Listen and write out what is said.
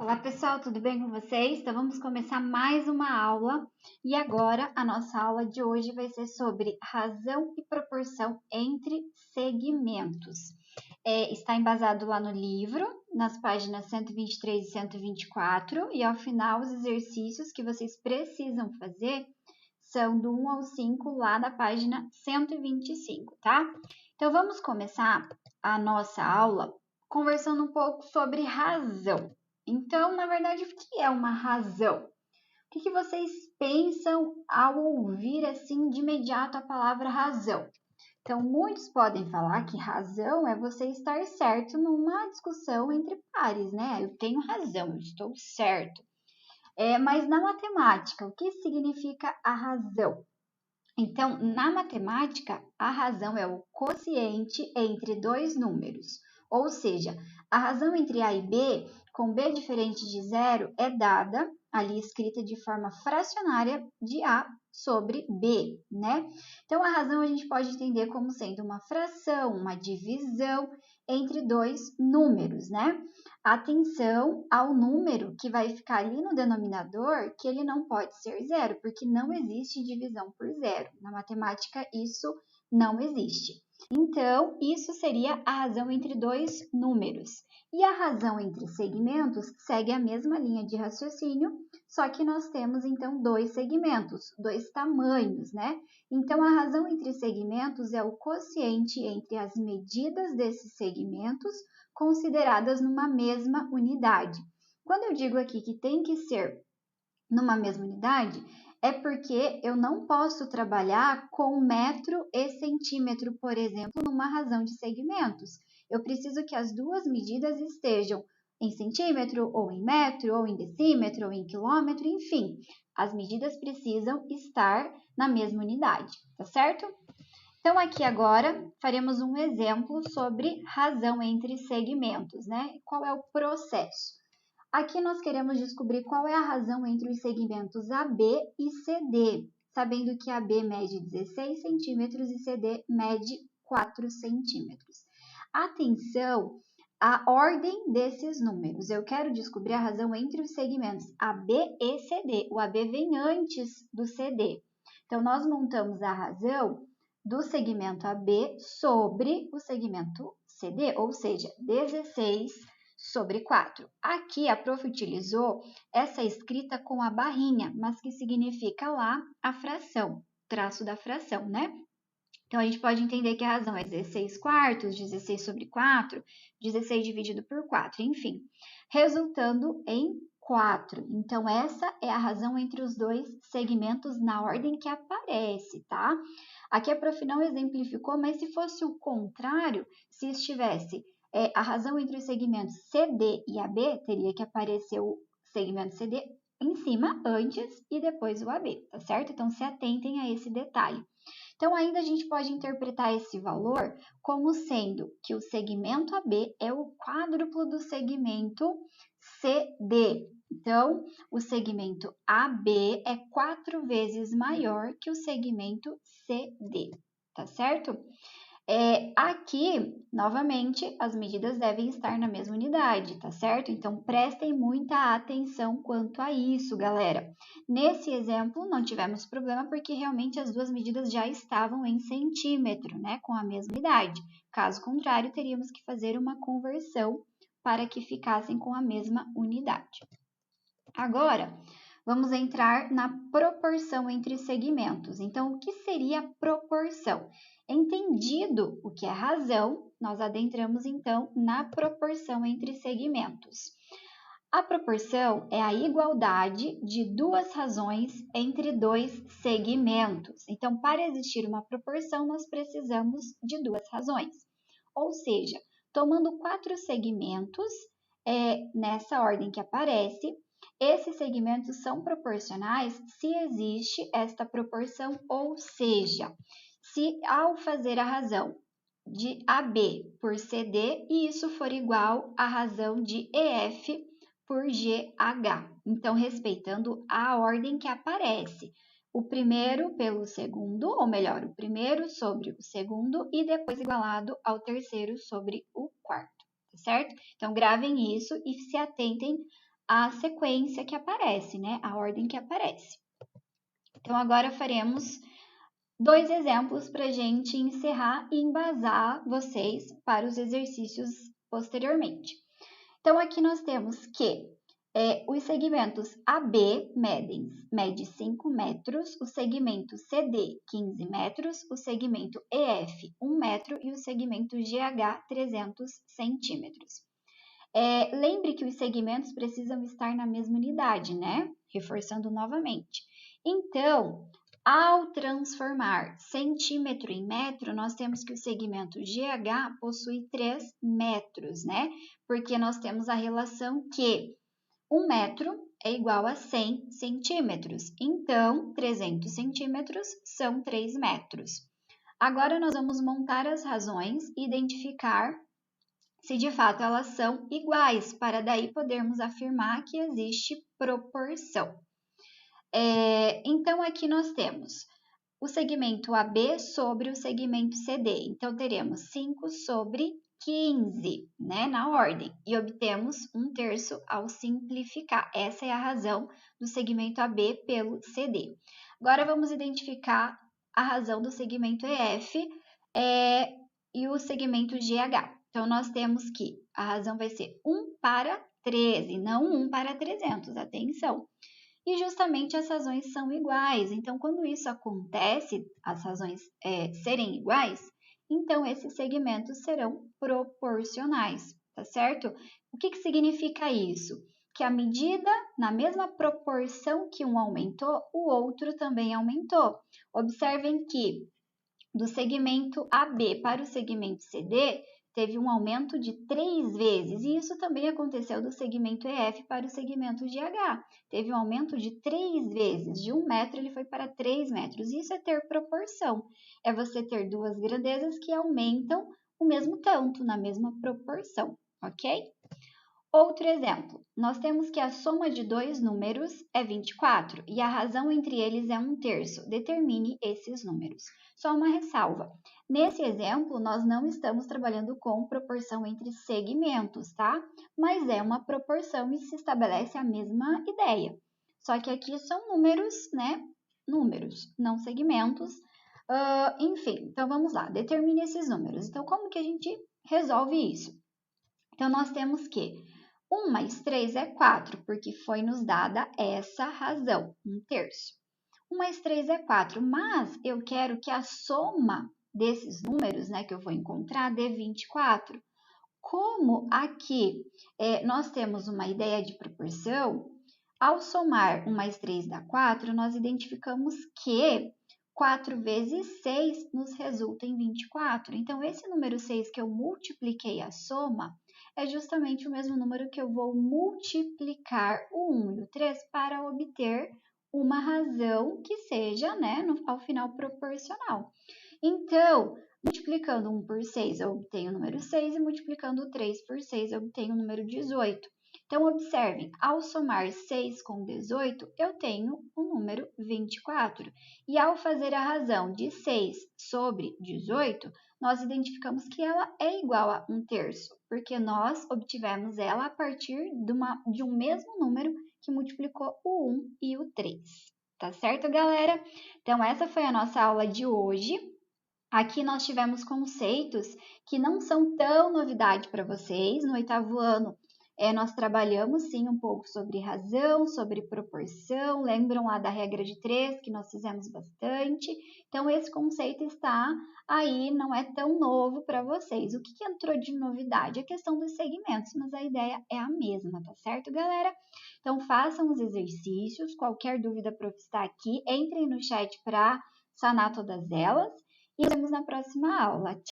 Olá pessoal, tudo bem com vocês? Então vamos começar mais uma aula e agora a nossa aula de hoje vai ser sobre razão e proporção entre segmentos. Está embasado lá no livro, nas páginas 123 e 124 e ao final os exercícios que vocês precisam fazer são do 1 ao 5 lá na página 125, tá? Então vamos começar a nossa aula conversando um pouco sobre razão. Então, na verdade, o que é uma razão? O que vocês pensam ao ouvir assim de imediato a palavra razão? Então, muitos podem falar que razão é você estar certo numa discussão entre pares, né? Eu tenho razão, eu estou certo. Mas na matemática, o que significa a razão? Então, na matemática, a razão é o quociente entre dois números. Ou seja, a razão entre A e B, com B diferente de zero, é dada, ali escrita de forma fracionária, de A sobre B, né? Então, a razão a gente pode entender como sendo uma fração, uma divisão entre dois números, né? Atenção ao número que vai ficar ali no denominador, que ele não pode ser zero, porque não existe divisão por zero. Na matemática, isso não existe. Então, isso seria a razão entre dois números. E a razão entre segmentos segue a mesma linha de raciocínio, só que nós temos, então, dois segmentos, dois tamanhos, né? Então, a razão entre segmentos é o quociente entre as medidas desses segmentos consideradas numa mesma unidade. Quando eu digo aqui que tem que ser numa mesma unidade, é porque eu não posso trabalhar com metro e centímetro, por exemplo, numa razão de segmentos. Eu preciso que as duas medidas estejam em centímetro, ou em metro, ou em decímetro, ou em quilômetro, enfim. As medidas precisam estar na mesma unidade, tá certo? Então, aqui agora, faremos um exemplo sobre razão entre segmentos, né? Qual é o processo? Aqui nós queremos descobrir qual é a razão entre os segmentos AB e CD, sabendo que AB mede 16 centímetros e CD mede 4 centímetros. Atenção à ordem desses números. Eu quero descobrir a razão entre os segmentos AB e CD. O AB vem antes do CD. Então, nós montamos a razão do segmento AB sobre o segmento CD, ou seja, 16 sobre 4. Aqui a prof utilizou essa escrita com a barrinha, mas que significa lá a fração, traço da fração, né? Então, a gente pode entender que a razão é 16 quartos, 16 sobre 4, 16 dividido por 4, enfim, resultando em 4. Então, essa é a razão entre os dois segmentos na ordem que aparece, tá? Aqui a prof não exemplificou, mas se fosse o contrário, se estivesse a razão entre os segmentos CD e AB, teria que aparecer o segmento CD em cima antes e depois o AB, tá certo? Então, se atentem a esse detalhe. Então, ainda a gente pode interpretar esse valor como sendo que o segmento AB é o quádruplo do segmento CD. Então, o segmento AB é 4 vezes maior que o segmento CD, tá certo? Aqui, novamente, as medidas devem estar na mesma unidade, tá certo? Então, prestem muita atenção quanto a isso, galera. Nesse exemplo, não tivemos problema porque realmente as duas medidas já estavam em centímetro, né? Com a mesma unidade. Caso contrário, teríamos que fazer uma conversão para que ficassem com a mesma unidade. Agora, vamos entrar na proporção entre segmentos. Então, o que seria proporção? Entendido o que é razão, nós adentramos então na proporção entre segmentos. A proporção é a igualdade de duas razões entre dois segmentos. Então, para existir uma proporção, nós precisamos de duas razões. Ou seja, tomando 4 segmentos, nessa ordem que aparece, esses segmentos são proporcionais se existe esta proporção, ou seja, se ao fazer a razão de AB por CD, isso for igual à razão de EF por GH. Então, respeitando a ordem que aparece. O primeiro pelo segundo, ou melhor, o primeiro sobre o segundo e depois igualado ao terceiro sobre o quarto, tá certo? Então, gravem isso e se atentem a sequência que aparece, né? A ordem que aparece. Então, agora faremos 2 exemplos para a gente encerrar e embasar vocês para os exercícios posteriormente. Então, aqui nós temos que os segmentos AB mede 5 metros, o segmento CD 15 metros, o segmento EF 1 metro e o segmento GH 300 centímetros. Lembre que os segmentos precisam estar na mesma unidade, né? Reforçando novamente. Então, ao transformar centímetro em metro, nós temos que o segmento GH possui 3 metros, né? Porque nós temos a relação que 1 metro é igual a 100 centímetros. Então, 300 centímetros são 3 metros. Agora, nós vamos montar as razões e identificar se de fato elas são iguais, para daí podermos afirmar que existe proporção. Então, aqui nós temos o segmento AB sobre o segmento CD. Então, teremos 5 sobre 15, né, na ordem, e obtemos 1/3 ao simplificar. Essa é a razão do segmento AB pelo CD. Agora, vamos identificar a razão do segmento EF e o segmento GH. Então, nós temos que a razão vai ser 1 para 13, não 1 para 300, atenção. E justamente as razões são iguais. Então, quando isso acontece, as razões serem iguais, então esses segmentos serão proporcionais, tá certo? O que significa isso? Que a medida, na mesma proporção que um aumentou, o outro também aumentou. Observem que do segmento AB para o segmento CD, teve um aumento de 3 vezes, e isso também aconteceu do segmento EF para o segmento GH. Teve um aumento de 3 vezes, de 1 metro ele foi para 3 metros. Isso é ter proporção, é você ter duas grandezas que aumentam o mesmo tanto, na mesma proporção, ok? Outro exemplo, nós temos que a soma de 2 números é 24 e a razão entre eles é 1/3. Determine esses números. Só uma ressalva. Nesse exemplo, nós não estamos trabalhando com proporção entre segmentos, tá? Mas é uma proporção e se estabelece a mesma ideia. Só que aqui são números, né? Números, não segmentos. Enfim, então vamos lá. Determine esses números. Então, como que a gente resolve isso? Então, nós temos que 1 mais 3 é 4, porque foi nos dada essa razão, 1/3. 1 mais 3 é 4, mas eu quero que a soma desses números, né, que eu vou encontrar, dê 24. Como aqui nós temos uma ideia de proporção, ao somar 1 mais 3 dá 4, nós identificamos que 4 vezes 6 nos resulta em 24. Então, esse número 6 que eu multipliquei a soma é justamente o mesmo número que eu vou multiplicar o 1 e o 3 para obter uma razão que seja, né, ao final, proporcional. Então, multiplicando 1 por 6, eu obtenho o número 6, e multiplicando 3 por 6, eu obtenho o número 18. Então, observem, ao somar 6 com 18, eu tenho o número 24. E ao fazer a razão de 6 sobre 18, nós identificamos que ela é igual a 1/3, porque nós obtivemos ela a partir de um mesmo número que multiplicou o 1 e o 3. Tá certo, galera? Então, essa foi a nossa aula de hoje. Aqui nós tivemos conceitos que não são tão novidade para vocês. No 8º ano, nós trabalhamos sim um pouco sobre razão, sobre proporção. Lembram lá da regra de 3, que nós fizemos bastante? Então, esse conceito está aí, não é tão novo para vocês. O que entrou de novidade? A questão dos segmentos, mas a ideia é a mesma, tá certo, galera? Então, façam os exercícios. Qualquer dúvida, a prof está aqui. Entrem no chat para sanar todas elas. E nos vemos na próxima aula.